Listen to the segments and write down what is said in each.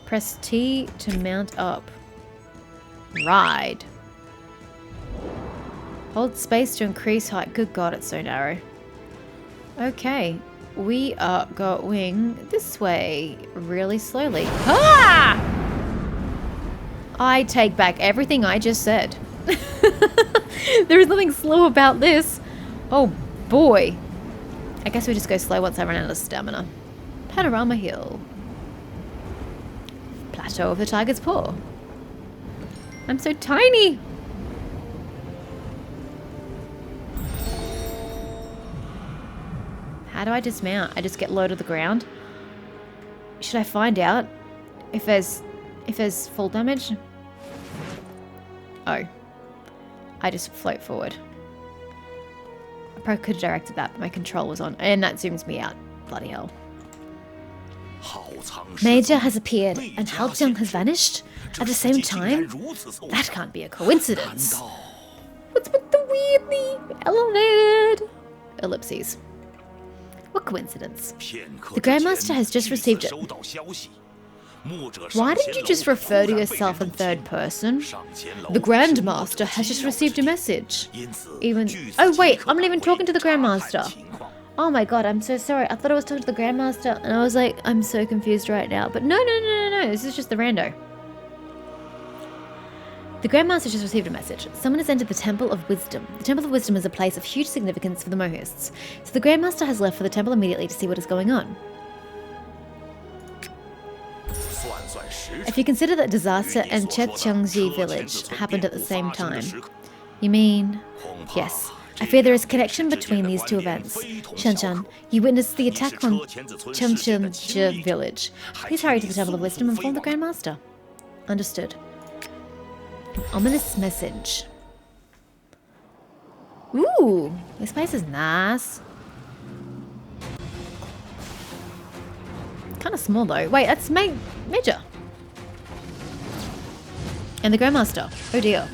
Press T to mount up. Ride. Hold space to increase height. Good God, it's so narrow. Okay, we are going this way really slowly. Ah! I take back everything I just said. There is nothing slow about this. Oh boy. I guess we just go slow once I run out of stamina. Panorama Hill. Plateau of the Tiger's Paw. I'm so tiny. How do I dismount? I just get low to the ground? Should I find out if there's full damage? Oh. I just float forward. I probably could have directed that, but my control was on. And that zooms me out. Bloody hell. Major has appeared and Hao Jiang has vanished at the same time? That can't be a coincidence. What's with the weirdly elevated ellipses? What coincidence? The Grandmaster has just received it. Why didn't you just refer to yourself in third person? The Grandmaster has just received a message. Oh wait, I'm not even talking to the Grandmaster. Oh my god, I'm so sorry. I thought I was talking to the Grandmaster and I was like, I'm so confused right now. But no. This is just the rando. The Grandmaster just received a message. Someone has entered the Temple of Wisdom. The Temple of Wisdom is a place of huge significance for the Mohists. So the Grandmaster has left for the temple immediately to see what is going on. If you consider that disaster and Chechengji village happened at the same time. You mean... Yes. I fear there is a connection between these two events. Shanshan, you witnessed the attack on Chechengji village. Please hurry to the Temple of Wisdom and inform the Grandmaster. Understood. An ominous message. Ooh, this place is nice. Kind of small though. Wait, that's Major. And the Grandmaster. Oh dear.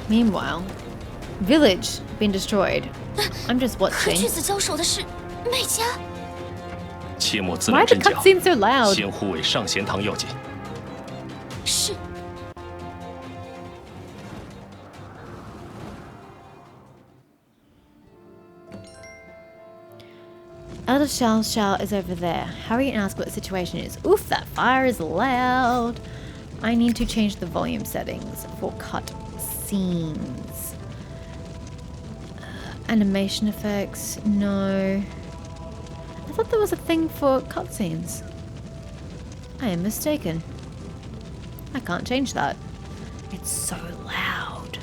Meanwhile, village been destroyed. I'm just watching. Why the cutscene so loud? Elder Xiao is over there. Hurry and ask what the situation is. Oof, that fire is loud. I need to change the volume settings for cut scenes. Animation effects, no. I thought there was a thing for cutscenes. I am mistaken. I can't change that. It's so loud.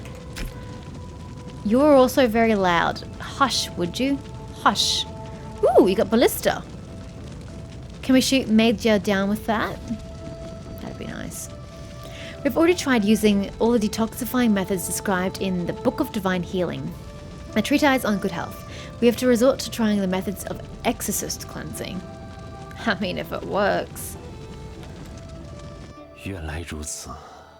You're also very loud. Hush, would you? Hush. Ooh, you got ballista. Can we shoot Major down with that? That'd be nice. We've already tried using all the detoxifying methods described in the Book of Divine Healing, a treatise on good health. We have to resort to trying the methods of exorcist cleansing. I mean, if it works.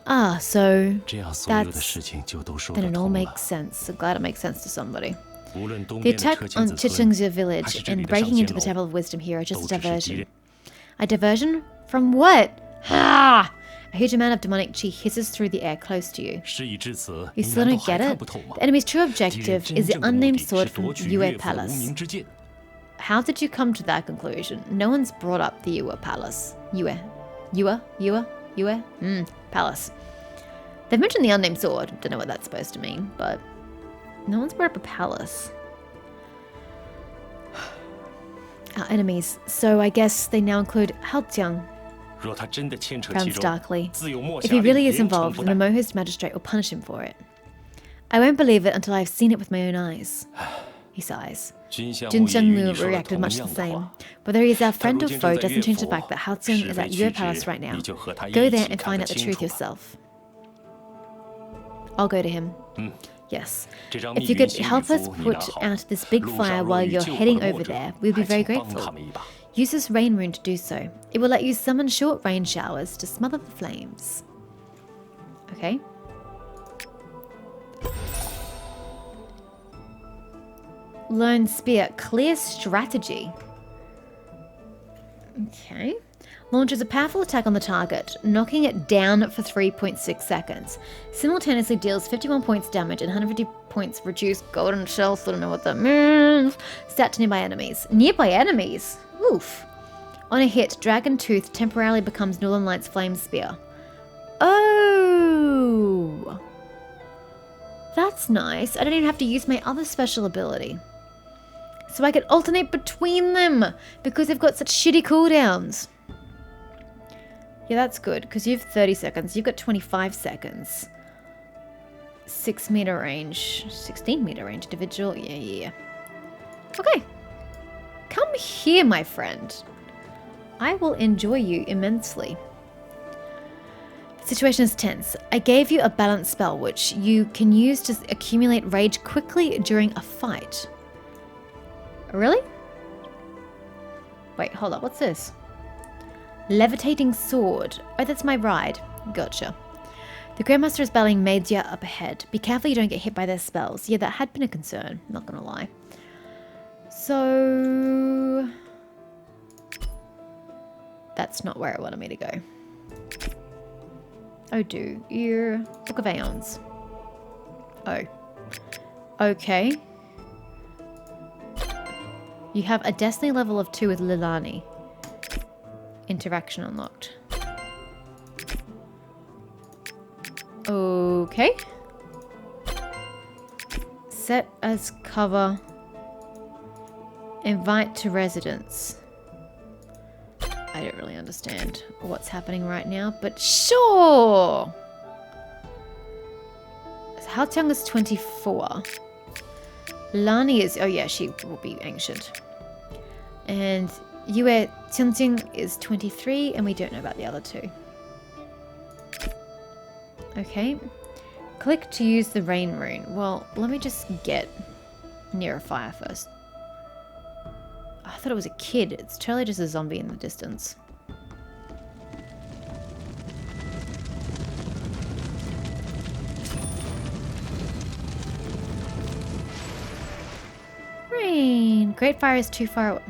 Ah, so then it all makes sense. I'm glad it makes sense to somebody. The attack on Chechengji village and breaking into the Temple of Wisdom here are just a diversion. A diversion? From what? Ha! A huge amount of demonic chi hisses through the air close to you. You still don't get it? The enemy's true objective is the unnamed sword from Yue Palace. How did you come to that conclusion? No one's brought up the Yue Palace. Yue? Palace. They've mentioned the unnamed sword. Don't know what that's supposed to mean, but no one's brought up a palace. Our enemies. So I guess they now include Hao Jiang. Frowns darkly. If he really is involved, then the Mohist magistrate will punish him for it. I won't believe it until I've seen it with my own eyes. He sighs. Jin Xiangmu reacted much the same. Whether he is our friend or foe doesn't change the fact that Hao Jiang is at Yue Palace right now. Go there and find out the truth yourself. I'll go to him. Yes. If you could help us put out this big fire while you're heading over there, we'd be very grateful. Use this rain rune to do so. It will let you summon short rain showers to smother the flames. Okay. Learn spear. Clear strategy. Okay. Launches a powerful attack on the target, knocking it down for 3.6 seconds. Simultaneously deals 51 points damage and 150 points reduced golden shells. I don't know what that means. Stat to nearby enemies. Nearby enemies? Oof. On a hit, Dragon Tooth temporarily becomes Northern Lights Flame Spear. Oh! That's nice. I don't even have to use my other special ability. So I can alternate between them because they've got such shitty cooldowns. Yeah, that's good, because you have 30 seconds. You've got 25 seconds. 6 meter range. 16 meter range individual. Yeah. Okay. Come here, my friend. I will enjoy you immensely. The situation is tense. I gave you a balance spell, which you can use to accumulate rage quickly during a fight. Really? Wait, hold up. What's this? Levitating sword. Oh, that's my ride. Gotcha. The Grandmaster is battling Maidia up ahead. Be careful you don't get hit by their spells. Yeah, that had been a concern. Not gonna lie. So... that's not where it wanted me to go. Oh, do. Ear. Book of Aeons. Oh. Okay. You have a Destiny level of 2 with Lilani. Interaction unlocked. Okay. Set as cover. Invite to residence. I don't really understand what's happening right now, but sure! Haotiang is 24. Lani is... oh yeah, she will be ancient. And Yue Tianjing is 23, and we don't know about the other two. Okay. Click to use the rain rune. Well, let me just get near a fire first. I thought it was a kid. It's totally just a zombie in the distance. Rain. Great fire is too far away.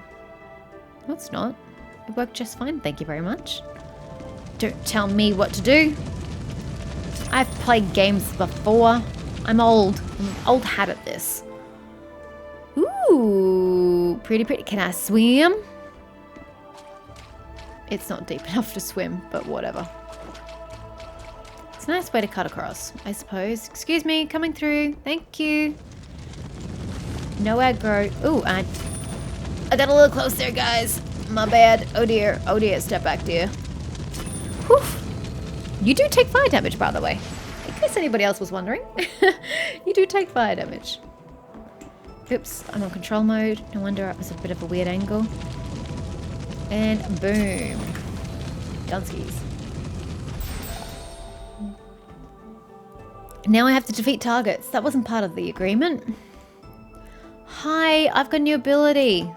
No, it's not. It worked just fine, thank you very much. Don't tell me what to do. I've played games before. I'm old. I'm an old hat at this. Ooh, pretty. Can I swim? It's not deep enough to swim, but whatever. It's a nice way to cut across, I suppose. Excuse me, coming through. Thank you. No aggro. Ooh, I got a little close there, guys. My bad. Oh dear. Oh dear. Step back, dear. Whew. You do take fire damage, by the way. In case anybody else was wondering. You do take fire damage. Oops. I'm on control mode. No wonder it was a bit of a weird angle. And boom. Dunskies. Now I have to defeat targets. That wasn't part of the agreement. Hi, I've got a new ability.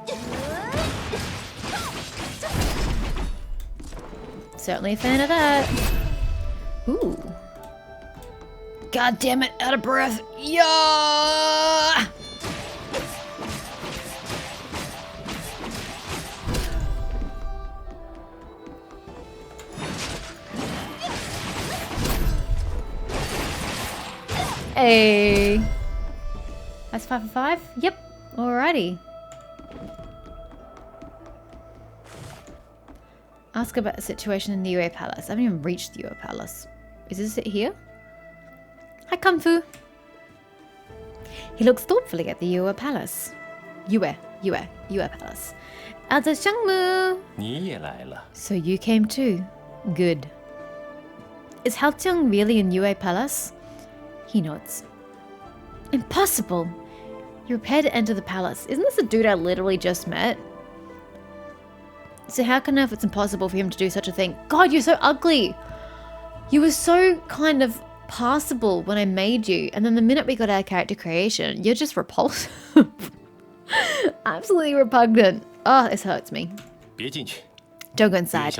Certainly a fan of that. Ooh. God damn it, out of breath. Yeah! Hey. That's 5 for 5? Yep. Alrighty. Ask about the situation in the Yue Palace. I haven't even reached the Yue Palace. Is this it here? Hi, Kung Fu. He looks thoughtfully at the Yue Palace. Yue Palace. So you came too. Good. Is Haotiang really in Yue Palace? He nods. Impossible. You're prepared to enter the palace. Isn't this a dude I literally just met? So how can I know if it's impossible for him to do such a thing? God, you're so ugly. You were so kind of passable when I made you, and then the minute we got our character creation, you're just repulsive. Absolutely repugnant. Oh, this hurts me. Don't go inside.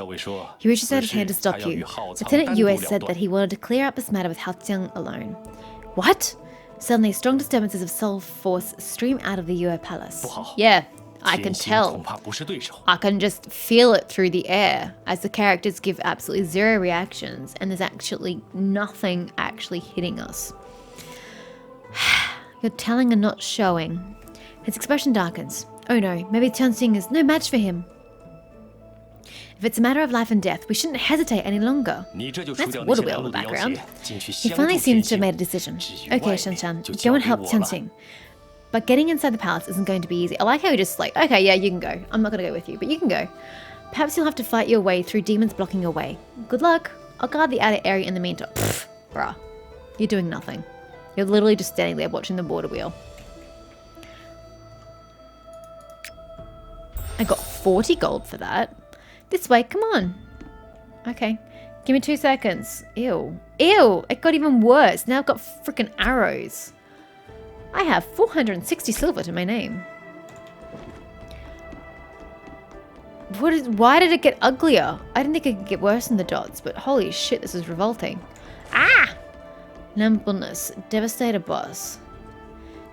He reached out his hand to stop you. Lieutenant Yue said that he wanted to clear up this matter with Hao Qiang alone. What? Suddenly, strong disturbances of soul force stream out of the Yue Palace. Yeah, I can tell. I can just feel it through the air as the characters give absolutely zero reactions and there's actually nothing actually hitting us. You're telling and not showing. His expression darkens. Oh no, maybe Tianxing is no match for him. If it's a matter of life and death, we shouldn't hesitate any longer. That's water wheel in the background. He finally seems to have made a decision. Okay, Shan-chan, go and help Tianxing. But getting inside the palace isn't going to be easy. I like how he just like, okay, yeah, you can go. I'm not going to go with you, but you can go. Perhaps you'll have to fight your way through demons blocking your way. Good luck. I'll guard the outer area in the meantime. Pfft, bruh. You're doing nothing. You're literally just standing there watching the border wheel. I got 40 gold for that. This way, come on. Okay. Give me 2 seconds. Ew. Ew! It got even worse. Now I've got freaking arrows. I have 460 silver to my name. Why did it get uglier? I didn't think it could get worse than the dots, but holy shit, this is revolting. Ah! Nimbleness. Devastator boss.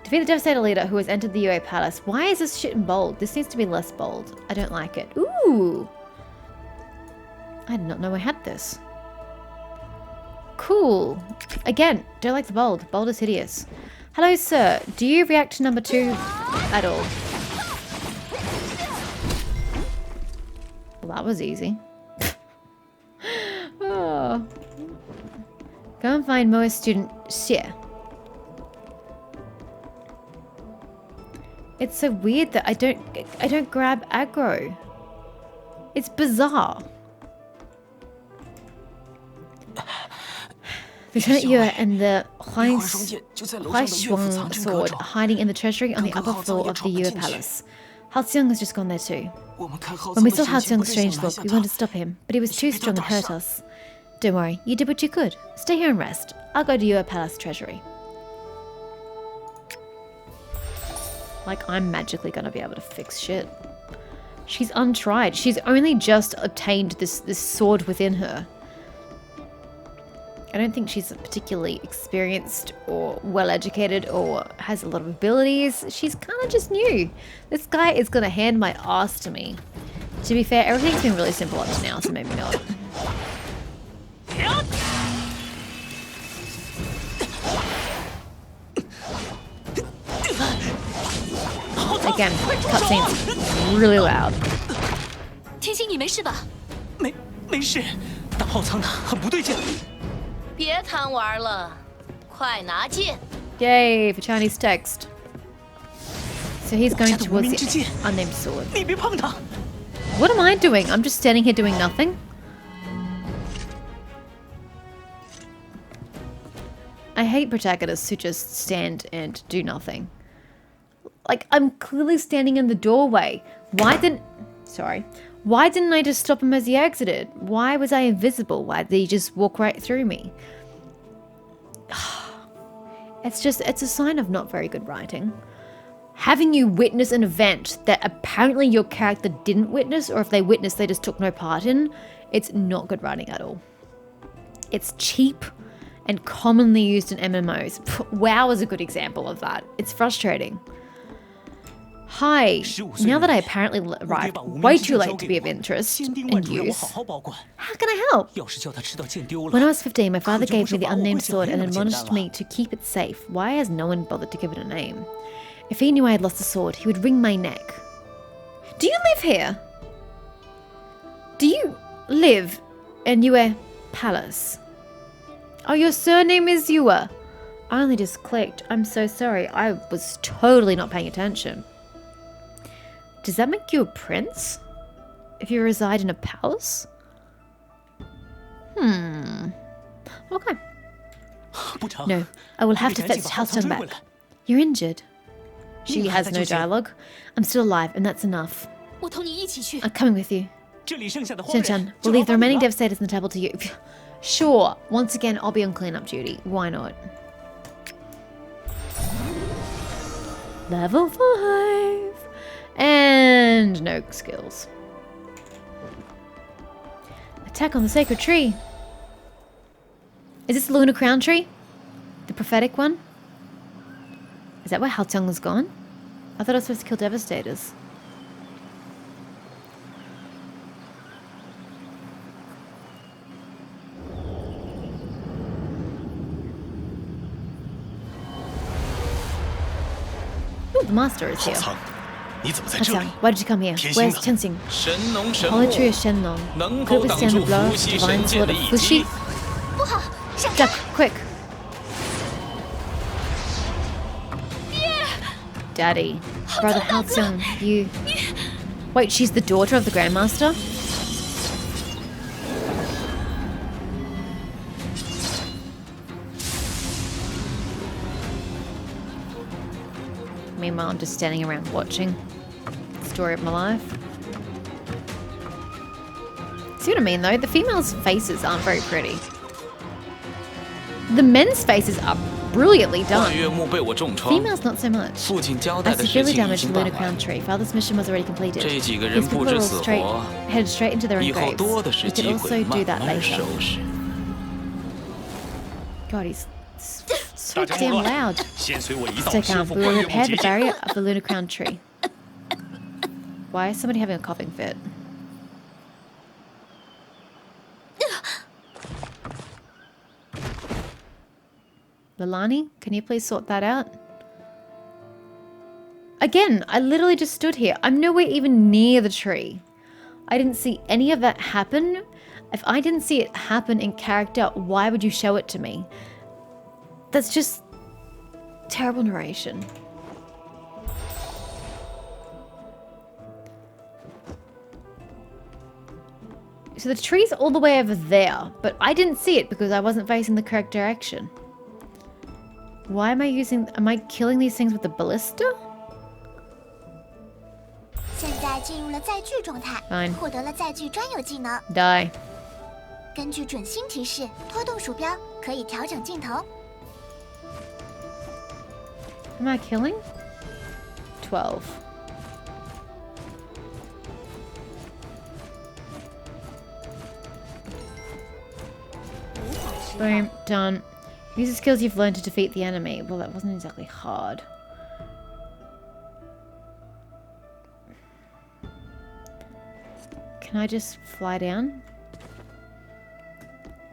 Defeat the Devastator leader who has entered the Yue Palace. Why is this shit in bold? This needs to be less bold. I don't like it. Ooh! I did not know I had this. Cool. Again, don't like the bold. Bold is hideous. Hello, sir. Do you react to number 2 at all? Well, that was easy. Oh. Go and find Moa's student, Xie. It's so weird that I don't grab aggro. It's bizarre. Lieutenant Yue and the Huaishuang sword hiding in the treasury on the upper floor of the Yue Palace. Hao Qiang has just gone there too. When we saw Hao Qiang's strange look, we wanted to stop him, but he was too strong and hurt us. Don't worry, you did what you could. Stay here and rest. I'll go to Yue Palace treasury. Like I'm magically gonna be able to fix shit. She's untried. She's only just obtained this sword within her. I don't think she's particularly experienced or well-educated or has a lot of abilities. She's kind of just new. This guy is going to hand my ass to me. To be fair, everything's been really simple up to now, so maybe not. Again, cutscenes really loud. 天心，你没事吧？没事，大炮仓的很不对劲。 别贪玩了，快拿剑！ Yay for Chinese text. So he's going towards the unnamed sword. 你别碰它。 What am I doing? I'm just standing here doing nothing. I hate protagonists who just stand and do nothing. Like, I'm clearly standing in the doorway. Why didn't I just stop him as he exited? Why was I invisible? Why did he just walk right through me? It's a sign of not very good writing. Having you witness an event that apparently your character didn't witness, or if they witnessed, they just took no part in, it's not good writing at all. It's cheap and commonly used in MMOs. WoW is a good example of that. It's frustrating. Hi, now that I apparently arrived way too late to be of interest and use, how can I help? When I was 15, my father gave me the unnamed sword and admonished me to keep it safe. Why has no one bothered to give it a name? If he knew I had lost the sword, he would wring my neck. Do you live here? Do you live in Yue Palace? Oh, your surname is Yue. I only just clicked. I'm so sorry. I was totally not paying attention. Does that make you a prince? If you reside in a palace? Okay. No, I will have to fetch Hao Qiang back. You're injured. She has no dialogue. I'm still alive, and that's enough. I'm coming with you. Shen-chan, we'll leave the remaining devastators in the temple to you. Sure. Once again, I'll be on cleanup duty. Why not? Level 5. And no skills. Attack on the sacred tree. Is this the lunar crown tree? The prophetic one? Is that where Haltong was gone? I thought I was supposed to kill devastators. Ooh, the master is here. 浩苍，你怎么在这里 Haltong,？why did you come here? 天星 Where's 呢？ Tenzing? 神农神木 Holy tree of Shenlong. 能 Could 否 it 挡 withstand 住 the blow 伏 of 羲 divine 神剑 sword 的 of 一 Fushi? 击？ Duck, quick! Daddy. Brother Haltong, you... Wait, she's the daughter of the Grandmaster? Meanwhile, I'm just standing around watching the story of my life. See what I mean, though? The females' faces aren't very pretty. The men's faces are brilliantly 幻 done. 月木被我重创， Females, not so much. 父亲交代 I 的事 severely 情已 damaged 经 the 办 lunar 完 crown。tree. Father's mission was already completed. 这几个人 His 不 people 知 were 死 straight, 活， headed straight into their own 以后 graves. 多的是 We could 机会 also do 慢 that 慢 later. 收拾。 God, he's so 大家 damn 莫乱， loud. 先随我一道 Stay 修 calm. 复 We 幻 will 月木 repair 结 the 界。 barrier of the lunar crown tree. Why is somebody having a coughing fit? Lilani, can you please sort that out? Again, I literally just stood here. I'm nowhere even near the tree. I didn't see any of that happen. If I didn't see it happen in character, why would you show it to me? That's just terrible narration. So the tree's all the way over there, but I didn't see it because I wasn't facing the correct direction. Why am I killing these things with the ballista? 现在进入了载具状态 Fine 获得了载具专有技能。 Die. 根据准星提示，拖动鼠标可以调整镜头。 Am I killing? 12. Boom, done. Use the skills you've learned to defeat the enemy. Well, that wasn't exactly hard. Can I just fly down?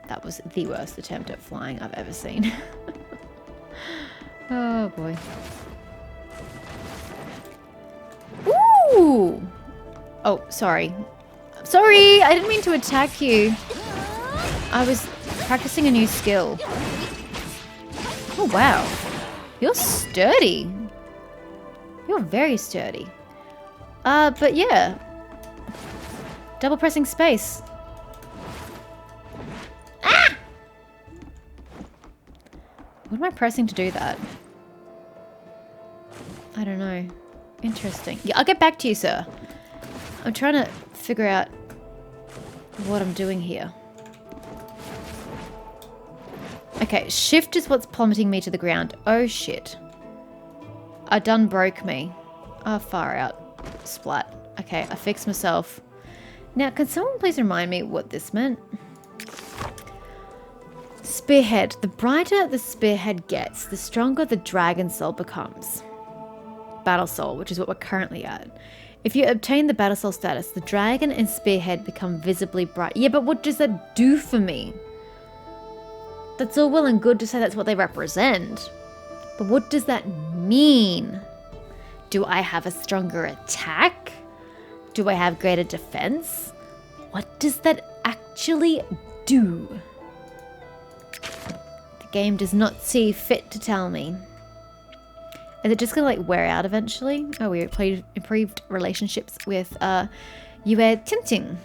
That was the worst attempt at flying I've ever seen. Oh boy. Ooh! Oh, sorry. Sorry! I didn't mean to attack you. I was practicing a new skill. Oh wow. You're sturdy. You're very sturdy. But yeah. Double pressing space. Ah! What am I pressing to do that? I don't know. Interesting. Yeah, I'll get back to you, sir. I'm trying to figure out what I'm doing here. Okay, shift is what's plummeting me to the ground. Oh shit. I done broke me. Oh, far out. Splat. Okay, I fixed myself. Now, can someone please remind me what this meant? Spearhead. The brighter the spearhead gets, the stronger the dragon soul becomes. Battle soul, which is what we're currently at. If you obtain the battle soul status, the dragon and spearhead become visibly bright. Yeah, but what does that do for me? That's all well and good to say that's what they represent. But what does that mean? Do I have a stronger attack? Do I have greater defense? What does that actually do? The game does not see fit to tell me. Is it just gonna like wear out eventually? Oh, we played improved relationships with Yue Tinting.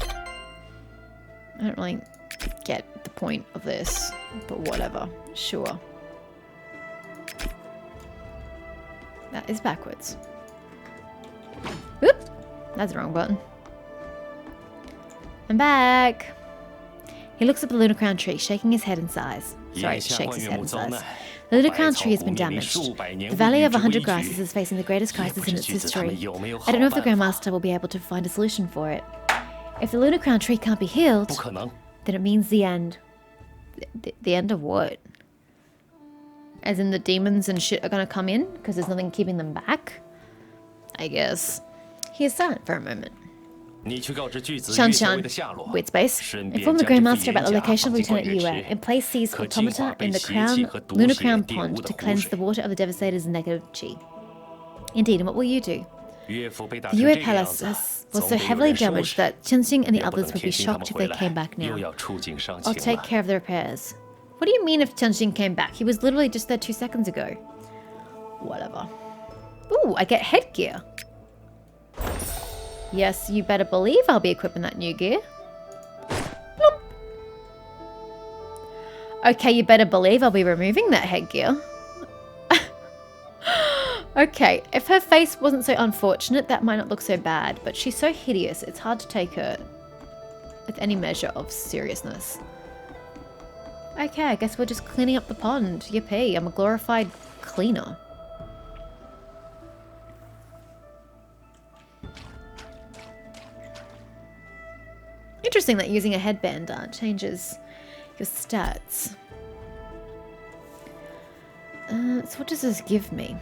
I don't really get the point of this, but whatever. Sure. That is backwards. Oop! That's the wrong button. I'm back. He looks up the lunar crown tree, shaking his head in sighs. Sorry, shakes his head in sighs. The lunar crown tree has been damaged. The Valley of 100 Grasses is facing the greatest crisis in its history. I don't know if the Grand Master will be able to find a solution for it. If the lunar crown tree can't be healed, then it means the end. The end of what? As in the demons and shit are gonna come in because there's nothing keeping them back? I guess. He is silent for a moment. Shan, wait space. Inform the Grand Master about the location of Lieutenant Yue and place these automata in the lunar crown pond to cleanse the water of the Devastator's negative chi. Indeed, and what will you do? The Yue Palace was so heavily damaged that Chenxing and the others would be shocked if they came back now. I'll take care of the repairs. What do you mean if Chenxing came back? He was literally just there 2 seconds ago. Whatever. Ooh, I get headgear. Yes, you better believe I'll be equipping that new gear. Bloop. Okay, you better believe I'll be removing that headgear. Okay, if her face wasn't so unfortunate, that might not look so bad, but she's so hideous, it's hard to take her with any measure of seriousness. Okay, I guess we're just cleaning up the pond. Yippee, I'm a glorified cleaner. Interesting that using a headband changes your stats. So what does this give me?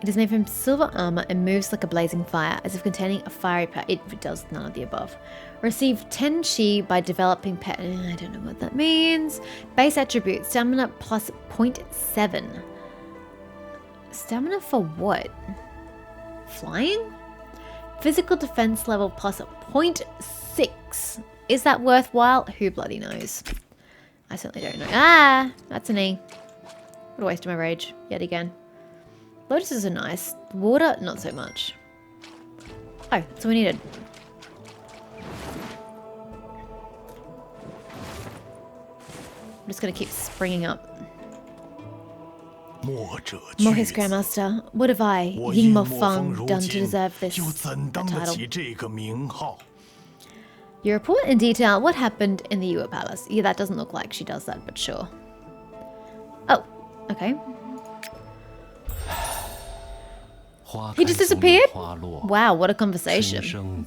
It is made from silver armor and moves like a blazing fire, as if containing a fiery power. It does none of the above. Receive 10 chi by developing pet. I don't know what that means. Base attribute, stamina plus 0.7. Stamina for what? Flying? Physical defense level plus 0.6. Is that worthwhile? Who bloody knows? I certainly don't know. Ah, that's an E. What a waste of my rage, yet again. Lotuses are nice. Water, not so much. Oh, that's what we needed. I'm just going to keep springing up. Mohis Grandmaster, what have I, Ying Mo Feng, done to deserve this title? You report in detail what happened in the Yue Palace. Yeah, that doesn't look like she does that, but sure. Oh, okay. He just disappeared? Wow, what a conversation.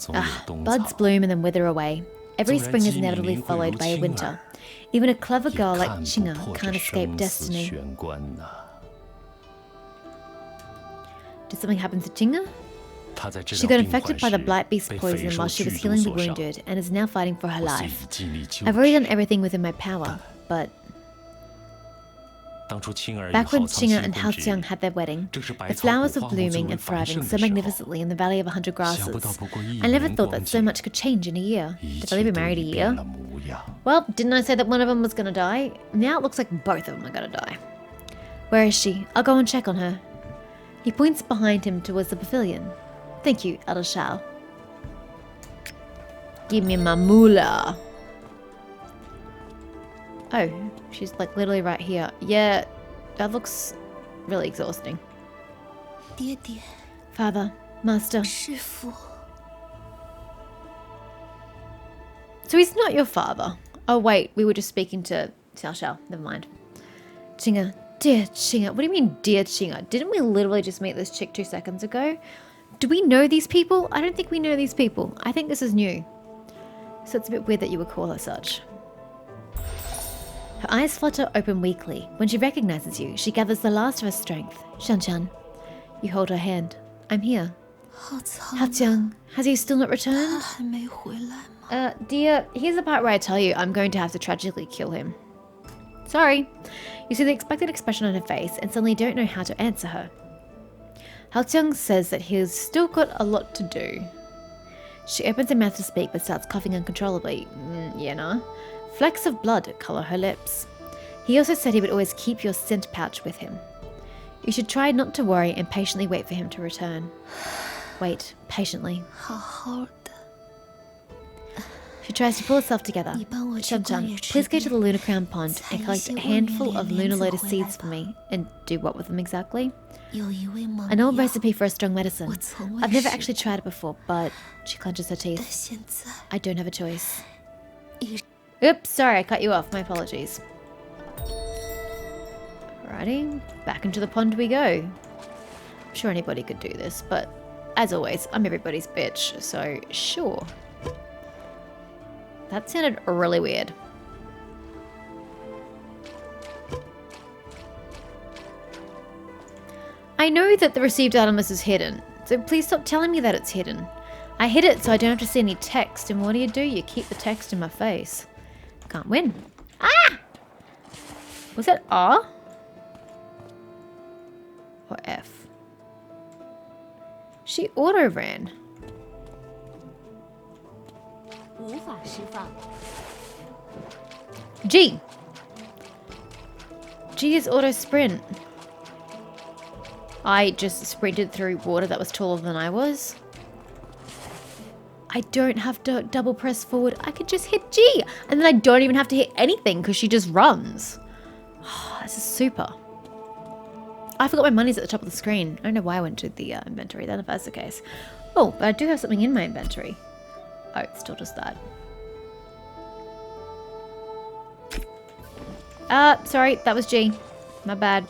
Buds bloom and then wither away. Every spring is inevitably followed by a winter. Even a clever girl like Qing'e can't escape destiny. Did something happen to Qing'e? She got infected by the Blight Beast poison while she was healing the wounded and is now fighting for her life. I've already done everything within my power, but... Back when Qing'e and Haoqiang had their wedding, the flowers were blooming and thriving so magnificently in the Valley of 100 Grasses. I never thought that so much could change in a year. Did I leave married a year? Well, didn't I say that one of them was gonna die? Now it looks like both of them are gonna die. Where is she? I'll go and check on her. He points behind him towards the pavilion. Thank you, Elder Shao. Give me my moolah. Oh, she's like literally right here. Yeah, that looks really exhausting. Father, Master. So he's not your father. Oh wait, we were just speaking to Xiao Xiao. Never mind. Qing'e, dear Qing'e. What do you mean, dear Qing'e? Didn't we literally just meet this chick 2 seconds ago? Do we know these people? I don't think we know these people. I think this is new. So it's a bit weird that you would call her such. Her eyes flutter open weakly. When she recognizes you, she gathers the last of her strength. Shanchan, you hold her hand. I'm here. Haoqiang, has he still not returned? Dear, here's the part where I tell you I'm going to have to tragically kill him. Sorry. You see the expected expression on her face and suddenly don't know how to answer her. Haoqiang says that he's still got a lot to do. She opens her mouth to speak but starts coughing uncontrollably. Yeah, nah. Flecks of blood colour her lips. He also said he would always keep your scent pouch with him. You should try not to worry and patiently wait for him to return. Wait, patiently. She tries to pull herself together. 你帮我去 Chan 光 Chan, 月池 please go to 边 the Lunar Crown Pond 采 and 一 collect 些 a 万元 handful of 莲 lunar 子 lotus 回来 seeds 吧 for me. And do what with them exactly? 有一味猛 An old 药 recipe for a strong medicine. 我从未 I've never 试 actually tried it before, but she clenches her 但 teeth. 现在 I don't have a choice. 一 Oops, sorry, I cut you off. My apologies. Alrighty, back into the pond we go. I'm sure anybody could do this, but as always, I'm everybody's bitch, so sure. That sounded really weird. I know that the received Artemis is hidden, so please stop telling me that it's hidden. I hid it so I don't have to see any text, and what do? You keep the text in my face. Can't win. Ah! Was that R? Or F? She auto-ran. 无法释放。 G. G is auto sprint. I just sprinted through water that was taller than I was. I don't have to double press forward. I could just hit G. And then I don't even have to hit anything because she just runs. Oh, this is super. I forgot my money's at the top of the screen. I don't know why I went to the inventory then if that's the case. Oh, but I do have something in my inventory. Oh, it's still just that. Sorry, that was G. My bad.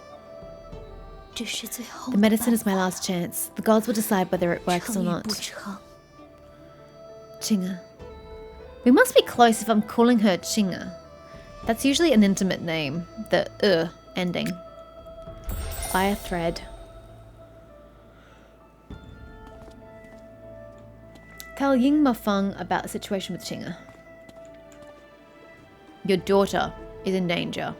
这是最后 The 的 medicine 办 is my 法 last chance. The gods will decide whether it works or 成与 not. 不成 Chinga. We must be close if I'm calling her Chinga. That's usually an intimate name. The ending. By a thread. Tell Ying Mafeng about the situation with Chinga. Your daughter is in danger.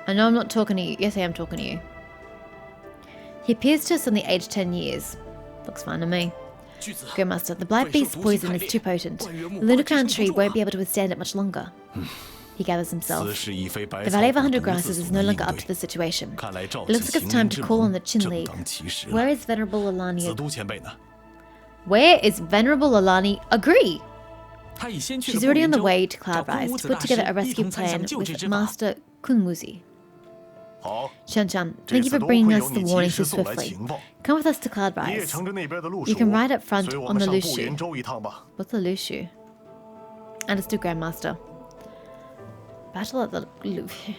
I know I'm not talking to you. Yes, I am talking to you. He appears to us on the age 10 years. Looks fine to me. Grandmaster, the Blight Beast's poison is too potent. The Lunar Crown tree won't be able to withstand it much longer. He gathers himself. The Valley of 100 Grasses is no longer up to the situation. It looks like it's time to call on the Qin League. Where is Venerable Alani? Where is Venerable Alani? Agree! She's already on the way to Cloudrise to put together a rescue plan with Master Kunmuzi. Chan, thank you for bringing us the warning so swiftly. Come with us to Cloudrise. You can ride up front on the Lushu. What's the Lushu? Understood, Grandmaster. Battle at the Lushu.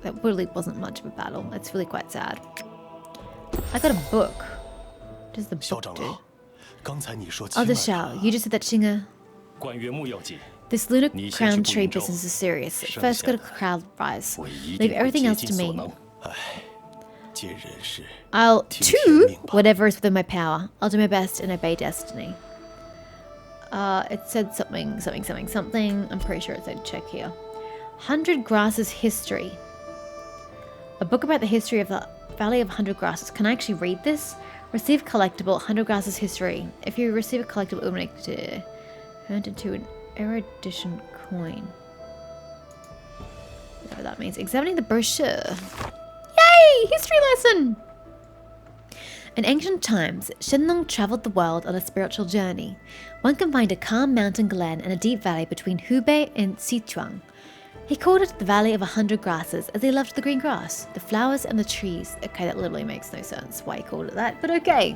That really wasn't much of a battle. It's really quite sad. I got a book. What does the book do? Elder Shao, you just said that Chinga. This Lunar Crown tree business is serious. First go to Cloudrise. Leave everything else to me. I'll do whatever is within my power. I'll do my best and obey destiny. It said something. I'm pretty sure it said check here. 100 Grasses History. A book about the history of the Valley of 100 Grasses. Can I actually read this? Receive collectible 100 Grasses History. If you receive a collectible, it will make it turned into an erudition coin. Whatever that means. Examining the brochure. Yay! History lesson! In ancient times, Shenlong traveled the world on a spiritual journey. One can find a calm mountain glen and a deep valley between Hubei and Sichuan. He called it the Valley of 100 Grasses as he loved the green grass, the flowers and the trees. Okay, that literally makes no sense why he called it that, but okay.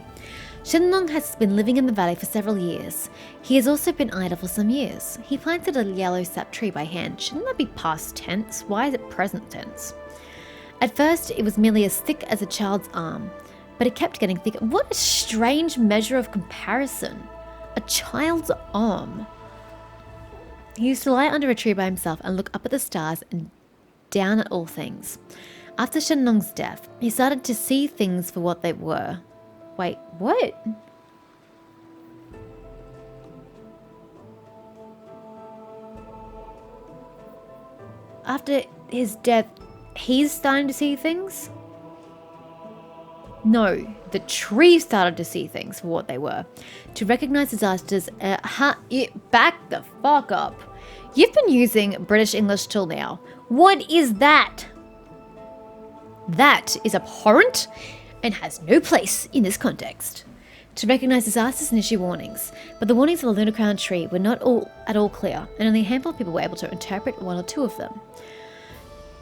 Shenlong has been living in the valley for several years. He has also been idle for some years. He planted a yellow sap tree by hand. Shouldn't that be past tense? Why is it present tense? At first, it was merely as thick as a child's arm, but it kept getting thicker. What a strange measure of comparison. A child's arm. He used to lie under a tree by himself and look up at the stars and down at all things. After Shenlong's death, he started to see things for what they were. Wait, what? After his death, he's starting to see things? No, the tree started to see things for what they were. To recognize disasters, back the fuck up. You've been using British English till now. What is that? That is abhorrent and has no place in this context. to recognize disasters and issue warnings, but the warnings of the Lunar Crown tree were not at all clear, and only a handful of people were able to interpret one or two of them.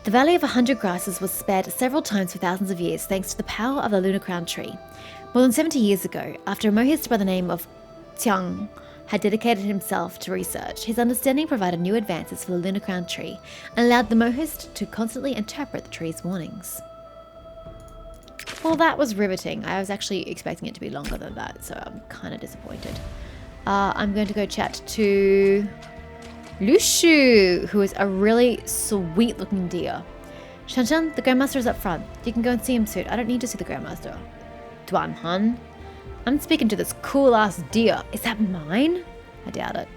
The Valley of 100 Grasses was spared several times for thousands of years thanks to the power of the Lunar Crown tree. More than 70 years ago, after a Mohist by the name of Tiang had dedicated himself to research, his understanding provided new advances for the Lunar Crown tree and allowed the Mohist to constantly interpret the tree's warnings. Well, that was riveting. I was actually expecting it to be longer than that, so I'm kind of disappointed. I'm going to go chat to Lushu, who is a really sweet looking deer. Shanshan, the Grandmaster is up front. You can go and see him soon. I don't need to see the Grandmaster. Duan Han, I'm speaking to this cool ass deer. Is that mine? I doubt it.